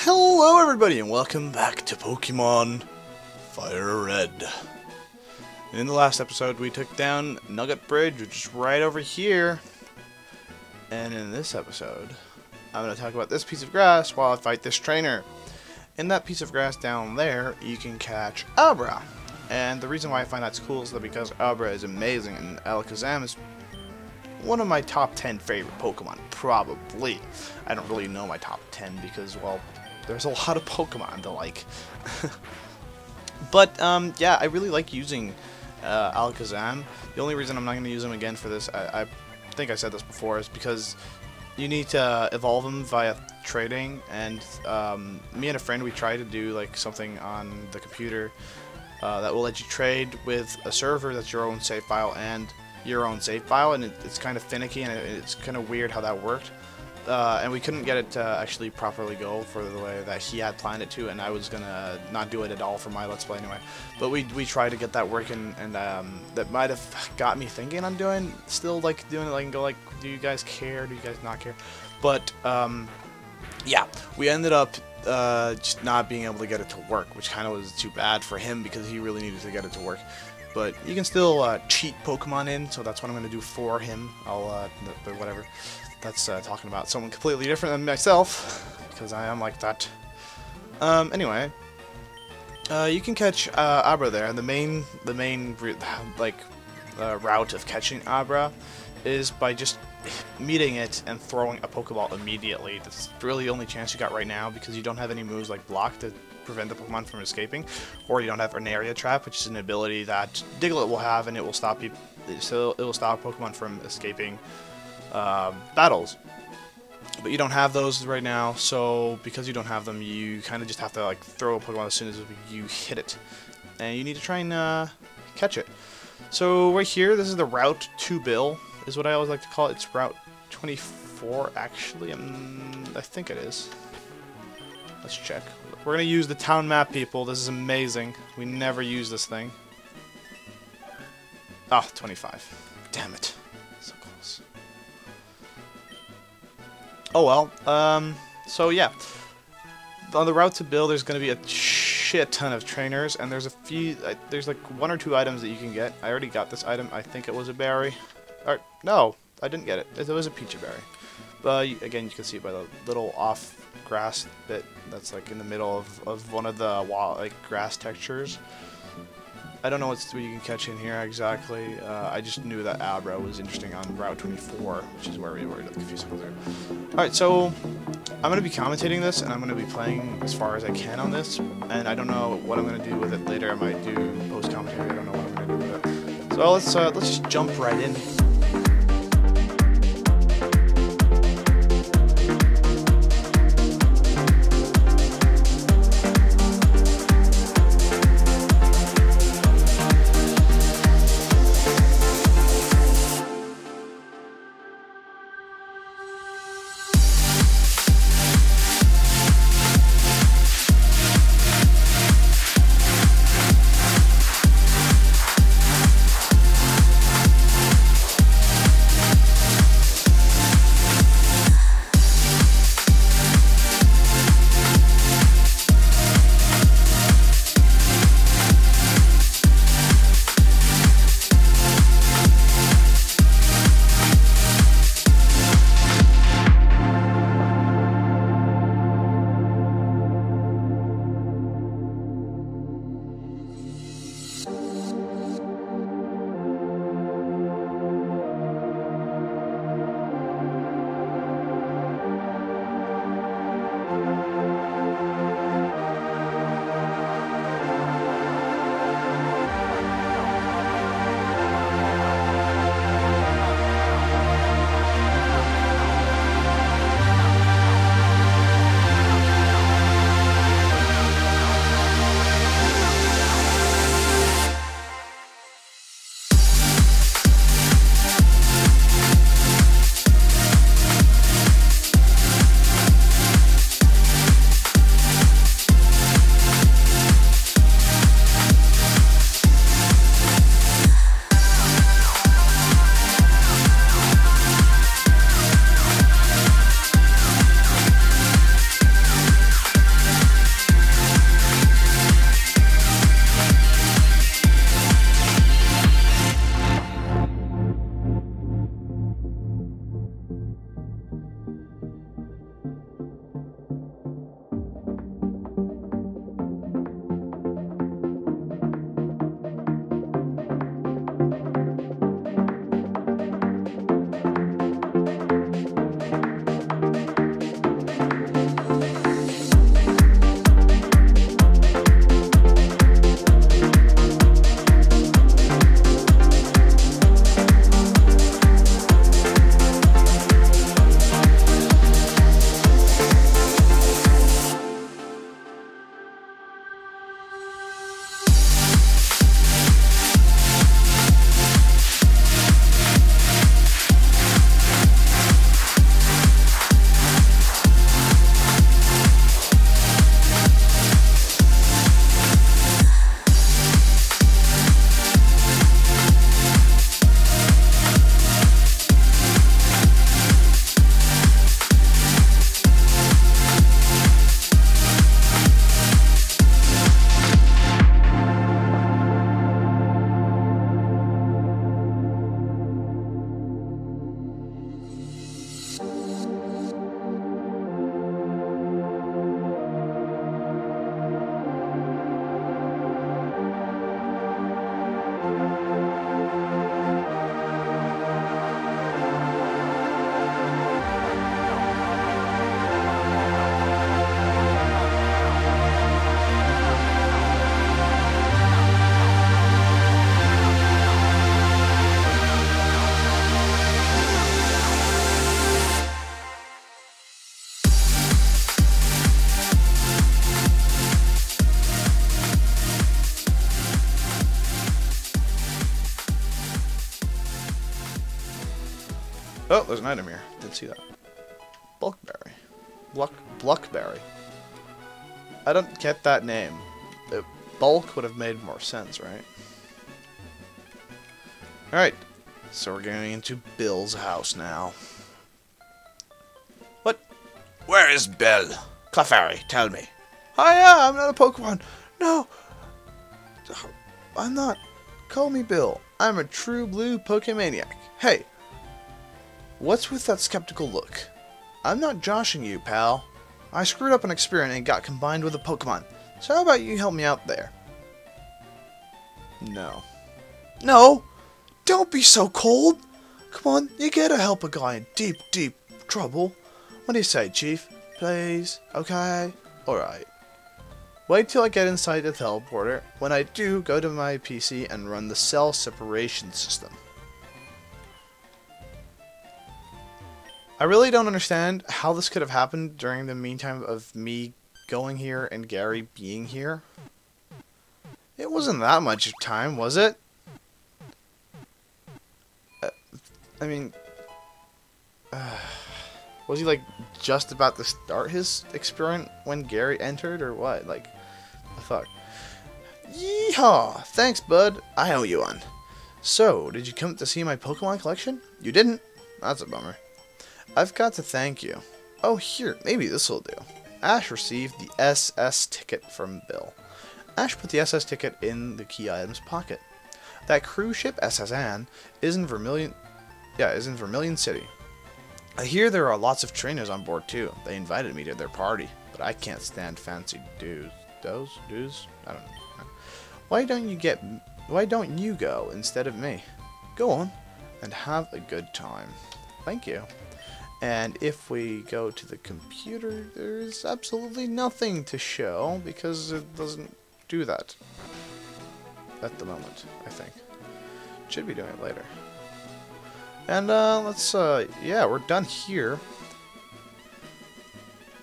Hello everybody and welcome back to Pokemon Fire Red. In the last episode we took down Nugget Bridge, which is right over here. And in this episode, I'm going to talk about this piece of grass while I fight this trainer. In that piece of grass down there, you can catch Abra. And the reason why I find that's cool is that because Abra is amazing and Alakazam is one of my top 10 favorite Pokemon, probably. I don't really know my top 10 because, well, there's a lot of Pokemon to like. But, yeah, I really like using Alakazam. The only reason I'm not going to use him again for this, I think I said this before, is because you need to evolve him via trading. And me and a friend, we tried to do like something on the computer that will let you trade with a server that's your own save file and your own save file, and it's kind of finicky and it's kind of weird how that worked. And we couldn't get it to actually properly go for the way that he had planned it to, and I was gonna not do it at all for my Let's Play anyway. But we tried to get that working, and that might have got me thinking on doing it, like, and go like, do you guys care? Do you guys not care? But yeah, we ended up just not being able to get it to work, which kind of was too bad for him because he really needed to get it to work. But you can still cheat Pokemon in, so that's what I'm going to do for him. But whatever. That's talking about someone completely different than myself, because I am like that. Anyway, you can catch Abra there. The main route of catching Abra is by just meeting it and throwing a Pokeball immediately. That's really the only chance you got right now, because you don't have any moves like Block to prevent the Pokemon from escaping, or you don't have an Area Trap, which is an ability that Diglett will have, and it will stop Pokemon from escaping battles. But you don't have those right now, so because you don't have them, you kind of just have to like throw a Pokemon as soon as you hit it, and you need to try and catch it. So right here, this is the route to Bill, is what I always like to call it. It's Route 24, actually. I think it is. Let's check. We're gonna use the town map, people. This is amazing. We never use this thing. Ah, 25. Damn it. So close. Oh well. So yeah. On the route to Bill, there's gonna be a shit ton of trainers, and there's a few. There's like 1 or 2 items that you can get. I already got this item. I think it was a berry. Or no, I didn't get it. It was a peachy berry. But again, you can see it by the little off grass bit that's like in the middle of one of the grass textures. I don't know what you can catch in here exactly. I just knew that Abra was interesting on Route 24, which is where we were a few seconds ago. Alright, so I'm going to be commentating this, and I'm going to be playing as far as I can on this, and I don't know what I'm going to do with it later. I might do post-commentary. I don't know what I'm going to do with it. So let's just jump right in. Oh, there's an item here. Didn't see that. Bulkberry. Bluckberry. I don't get that name. Bulk would have made more sense, right? Alright. So we're getting into Bill's house now. What? Where is Bill? Clefairy, tell me. Oh yeah, I'm not a Pokemon. No. I'm not. Call me Bill. I'm a true blue Pokemaniac. Hey. What's with that skeptical look? I'm not joshing you, pal. I screwed up an experiment and got combined with a Pokemon. So how about you help me out there? No. No! Don't be so cold! Come on, you gotta help a guy in deep, deep trouble. What do you say, Chief? Please? Okay? Alright. Wait till I get inside the teleporter. When I do, go to my PC and run the cell separation system. I really don't understand how this could have happened during the meantime of me going here and Gary being here. It wasn't that much time, was it? I mean, was he like just about to start his experiment when Gary entered, or what? Like, the fuck? Yeehaw! Thanks, bud. I owe you one. So, did you come to see my Pokemon collection? You didn't? That's a bummer. I've got to thank you. Oh, here, maybe this'll do. Ash received the SS ticket from Bill. Ash put the SS ticket in the key item's pocket. That cruise ship, SS Anne, is in Vermilion City. I hear there are lots of trainers on board too. They invited me to their party, but I can't stand fancy dues. Dues? I don't know. Why don't you go instead of me? Go on and have a good time. Thank you. And if we go to the computer, there's absolutely nothing to show because it doesn't do that at the moment, I think. Should be doing it later. And yeah, we're done here.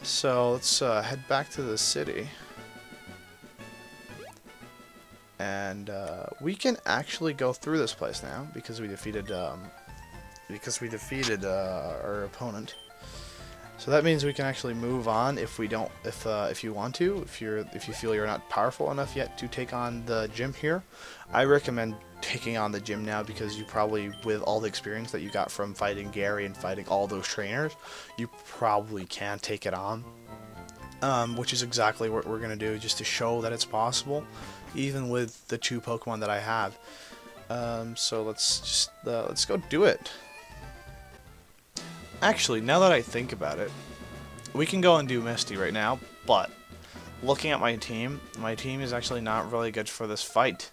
So let's head back to the city. And we can actually go through this place now because we defeated our opponent. So that means we can actually move on if we don't, if you want to, if you feel you're not powerful enough yet to take on the gym here. I recommend taking on the gym now because you probably, with all the experience that you got from fighting Gary and fighting all those trainers, you probably can take it on. Which is exactly what we're gonna do, just to show that it's possible, even with the 2 Pokemon that I have. So let's go do it. Actually, now that I think about it, we can go and do Misty right now, but looking at my team is actually not really good for this fight.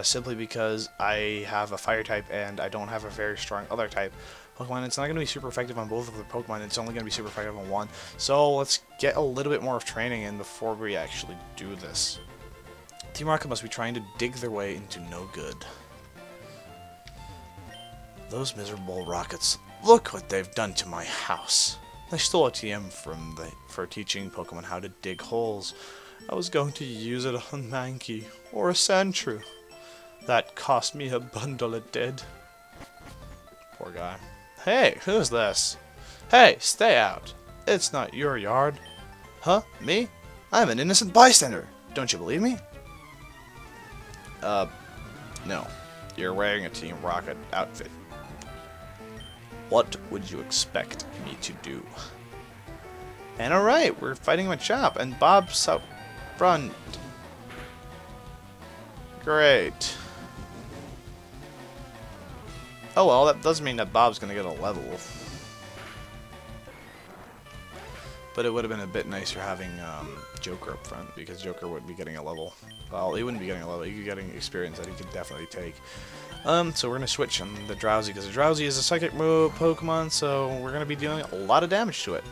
Simply because I have a fire type and I don't have a very strong other type Pokemon. It's not going to be super effective on both of the Pokemon, it's only going to be super effective on one. So let's get a little bit more of training in before we actually do this. Team Rocket must be trying to dig their way into no good. Those miserable Rockets. Look what they've done to my house. I stole a TM for teaching Pokemon how to dig holes. I was going to use it on Mankey or a Sandshrew. That cost me a bundle of dead. Poor guy. Hey, who's this? Hey, stay out. It's not your yard. Huh? Me? I'm an innocent bystander. Don't you believe me? No. You're wearing a Team Rocket outfit. What would you expect me to do? And alright, we're fighting Machop, and Bob's out front. Great. Oh well, that does mean that Bob's gonna get a level. But it would have been a bit nicer having Joker up front, because Joker would be getting a level. Well, he wouldn't be getting a level, he'd be getting experience that he could definitely take. So we're going to switch on the Drowsy, because the Drowsy is a psychic move Pokemon, so we're going to be dealing a lot of damage to it.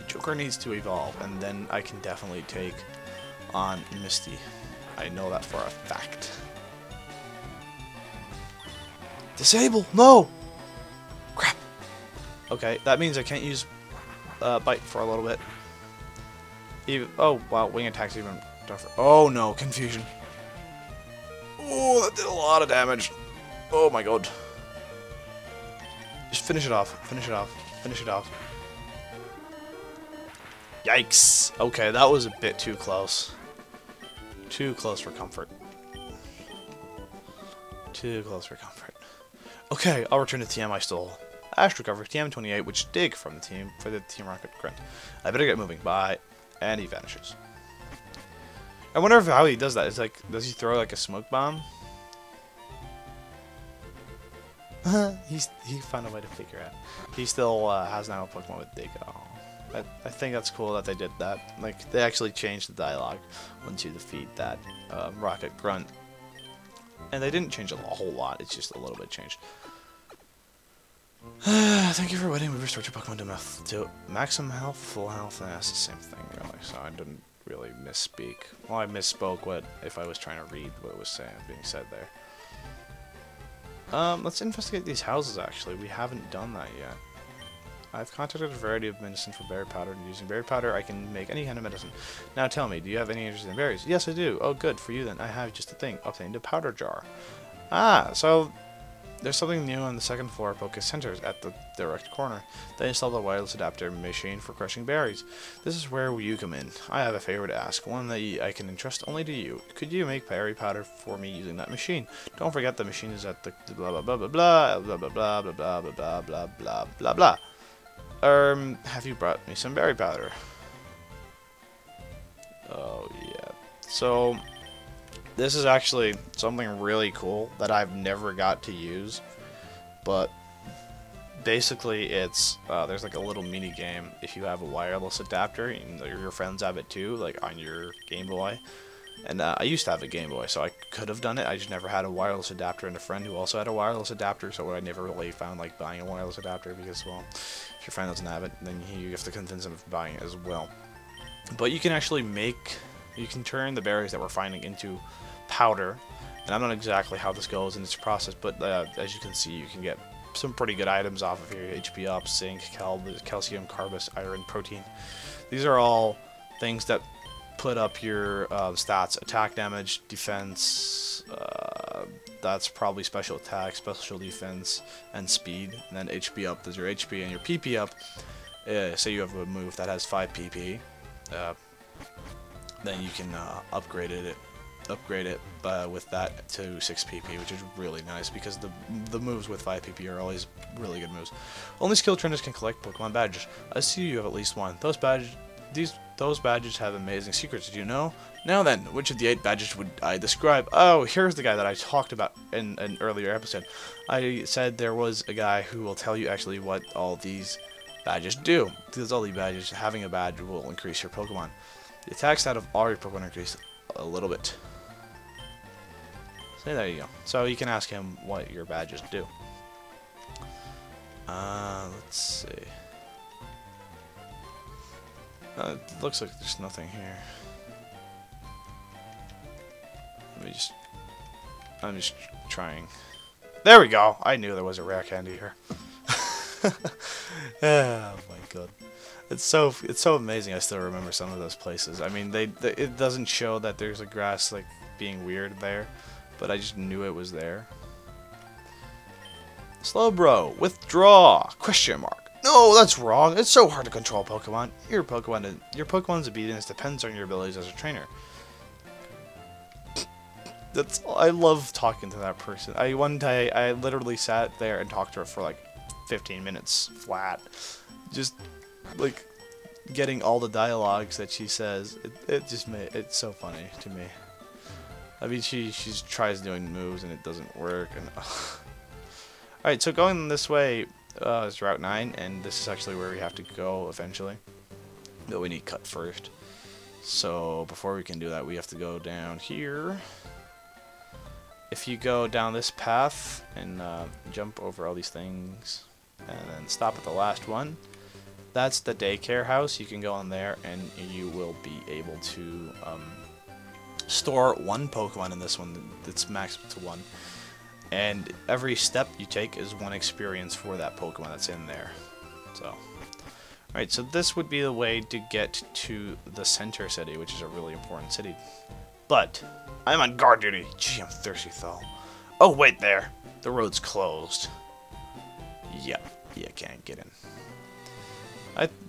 Joker needs to evolve, and then I can definitely take on Misty. I know that for a fact. Disable! No! Crap! Okay, that means I can't use Bite for a little bit. Oh, wow, Wing Attack's even tougher. Oh no, Confusion. Oh, that did a lot of damage. Oh my god. Just finish it off. Finish it off. Finish it off. Yikes. Okay, that was a bit too close. Too close for comfort. Too close for comfort. Okay, I'll return to TM I stole. Ash recovered TM-28, which dig from the team for the Team Rocket grunt. I better get moving. Bye. And he vanishes. I wonder how he does that. It's like, does he throw like a smoke bomb? He found a way to figure out. He still has now a Pokemon with Dig. Oh, I think that's cool that they did that. Like, they actually changed the dialogue once you defeat that Rocket Grunt. And they didn't change a whole lot, it's just a little bit changed. Thank you for waiting. We restored your Pokemon to maximum health, full health, and that's the same thing, really. So I didn't really misspeak. Well, I misspoke if I was trying to read what was being said there. Let's investigate these houses, actually. We haven't done that yet. I've contacted a variety of medicine for berry powder, and using berry powder I can make any kind of medicine. Now tell me, do you have any interest in berries? Yes, I do. Oh, good. For you then. I have just a thing. Obtained a powder jar. Ah, so there's something new on the second floor of Poké Centers at the direct corner. They installed a wireless adapter machine for crushing berries. This is where you come in. I have a favor to ask, one that I can entrust only to you. Could you make berry powder for me using that machine? Don't forget the machine is at the blah blah blah blah blah blah blah blah blah blah blah blah blah blah blah. Have you brought me some berry powder? Oh, yeah. So, this is actually something really cool that I've never got to use. But, basically, it's, there's like a little mini game if you have a wireless adapter, and your friends have it too, like on your Game Boy. And I used to have a Game Boy, so I could have done it. I just never had a wireless adapter, and a friend who also had a wireless adapter, so I never really found like buying a wireless adapter because, well, if your friend doesn't have it, then you have to convince him of buying it as well. But you can actually you can turn the berries that we're finding into powder, and I don't know exactly how this goes in this process, but as you can see, you can get some pretty good items off of here. HP up, zinc, calcium, carbus, iron, protein. These are all things that put up your stats: attack damage, defense, that's probably special attack, special defense, and speed. And then HP up is your HP, and your PP up, say you have a move that has 5 PP, then you can upgrade it with that to 6 PP, which is really nice because the moves with 5 PP are always really good moves. Only skilled trainers can collect Pokemon badges. I see you have at least one. Those badges have amazing secrets, do you know? Now then, which of the 8 badges would I describe? Oh, here's the guy that I talked about in an earlier episode. I said there was a guy who will tell you actually what all these badges do. Because all these badges, having a badge will increase your Pokemon. The attack stat of all your Pokemon increase a little bit. So there you go. So you can ask him what your badges do. Let's see. It looks like there's nothing here. I'm just trying. There we go! I knew there was a rare candy here. Oh my god. It's so amazing I still remember some of those places. I mean, it doesn't show that there's a grass like being weird there, but I just knew it was there. Slowbro, withdraw! Question mark. No, that's wrong. It's so hard to control Pokemon. Your Pokemon's obedience depends on your abilities as a trainer. I love talking to that person. One day I literally sat there and talked to her for like 15 minutes flat, just like getting all the dialogues that she says. It's so funny to me. I mean, she tries doing moves and it doesn't work. And alright, so going this way is Route 9, and this is actually where we have to go eventually. But we need cut first. So before we can do that, we have to go down here. If you go down this path and jump over all these things and then stop at the last one, that's the daycare house. You can go on there and you will be able to store 1 Pokemon in this one. It's maxed to 1. And every step you take is 1 experience for that Pokemon that's in there. So, alright, so this would be the way to get to the center city, which is a really important city. But I'm on guard duty. Gee, I'm thirsty though. Oh, wait there. The road's closed. Yep. You can't get in.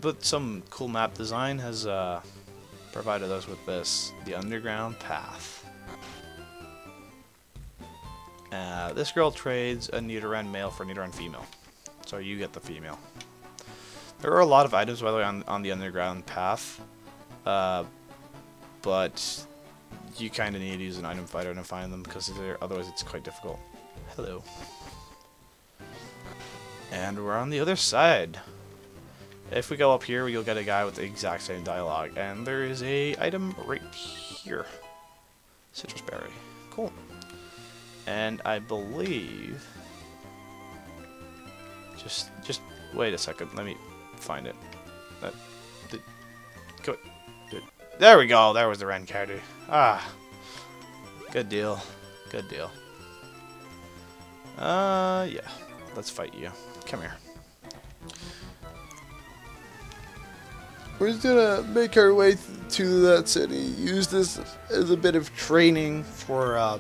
But some cool map design has provided us with this, the underground path. This girl trades a Nidoran male for a Nidoran female, so you get the female. There are a lot of items, by the way, on the underground path, but you kind of need to use an item finder to find them, because otherwise it's quite difficult. Hello. And we're on the other side. If we go up here, you'll get a guy with the exact same dialogue, and there is a item right here. Citrus berry. Cool. And I believe... Just wait a second. Let me find it. There we go. There was the Rencardu. Ah. Good deal. Good deal. Yeah. Let's fight you. Come here. We're just gonna make our way to that city. Use this as a bit of training for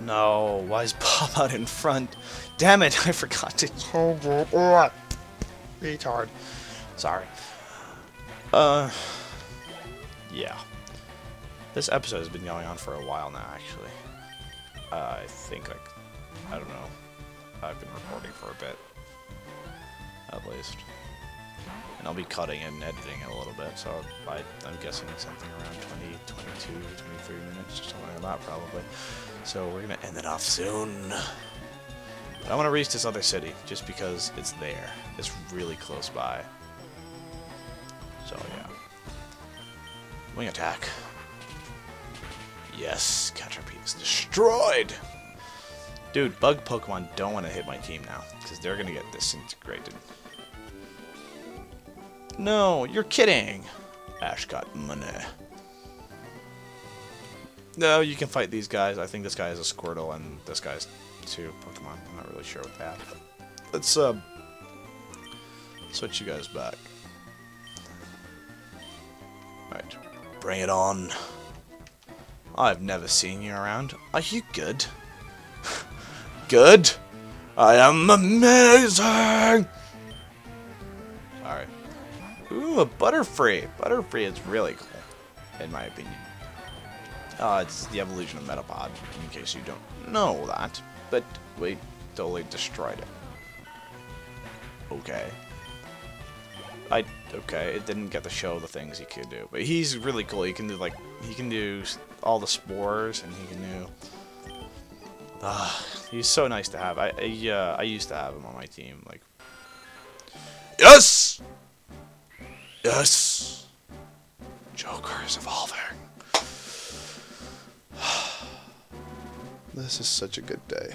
no, why is Bob out in front? Damn it, I forgot to retard. Sorry. Yeah. This episode has been going on for a while now, actually. I think, like, I don't know. I've been recording for a bit. At least. And I'll be cutting and editing it a little bit, so I'm guessing something around 20, 22, 23 minutes, or something like that, probably. So we're gonna end it off soon. But I want to reach this other city, just because it's there. It's really close by. So, yeah. Wing attack. Yes, Caterpie is destroyed! Dude, bug Pokemon don't want to hit my team now, because they're gonna get disintegrated. No, you're kidding! Ash got money. No, you can fight these guys. I think this guy is a Squirtle, and this guy's 2 Pokemon. I'm not really sure what that. Let's, switch you guys back. Alright, bring it on. I've never seen you around. Are you good? Good? I am amazing! Alright. Ooh, a Butterfree. Butterfree is really cool, in my opinion. It's the evolution of Metapod, in case you don't know that. But we totally destroyed it. Okay. Okay, it didn't get to show the things he could do. But he's really cool. He can do, like, he can do all the spores, and he can do... he's so nice to have. I used to have him on my team, like... Yes! Yes! Joker is evolving. This is such a good day.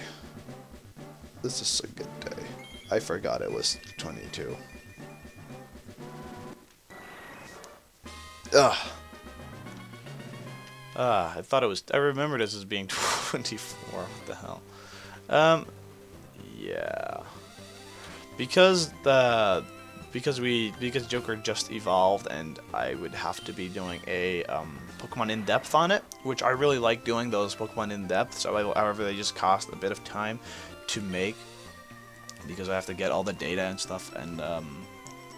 This is a good day. I forgot it was 22. Ugh. I thought it was... I remembered this as being 24. What the hell? Yeah. Because Joker just evolved, and I would have to be doing a Pokemon in-depth on it, which I really like doing those Pokemon in-depth. So, however, they just cost a bit of time to make because I have to get all the data and stuff and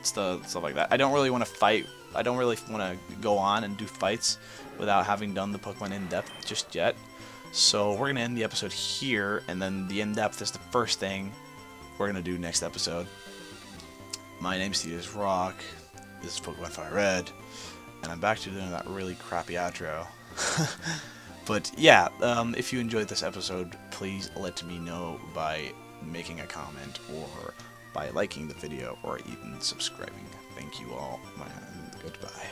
stuff like that. I don't really want to fight. I don't really want to go on and do fights without having done the Pokemon in-depth just yet. So we're gonna end the episode here, and then the in-depth is the first thing we're gonna do next episode. My name's Theus Rock, this is Pokemon Fire Red, and I'm back to doing that really crappy outro. But yeah, if you enjoyed this episode, please let me know by making a comment, or by liking the video, or even subscribing. Thank you all, and goodbye.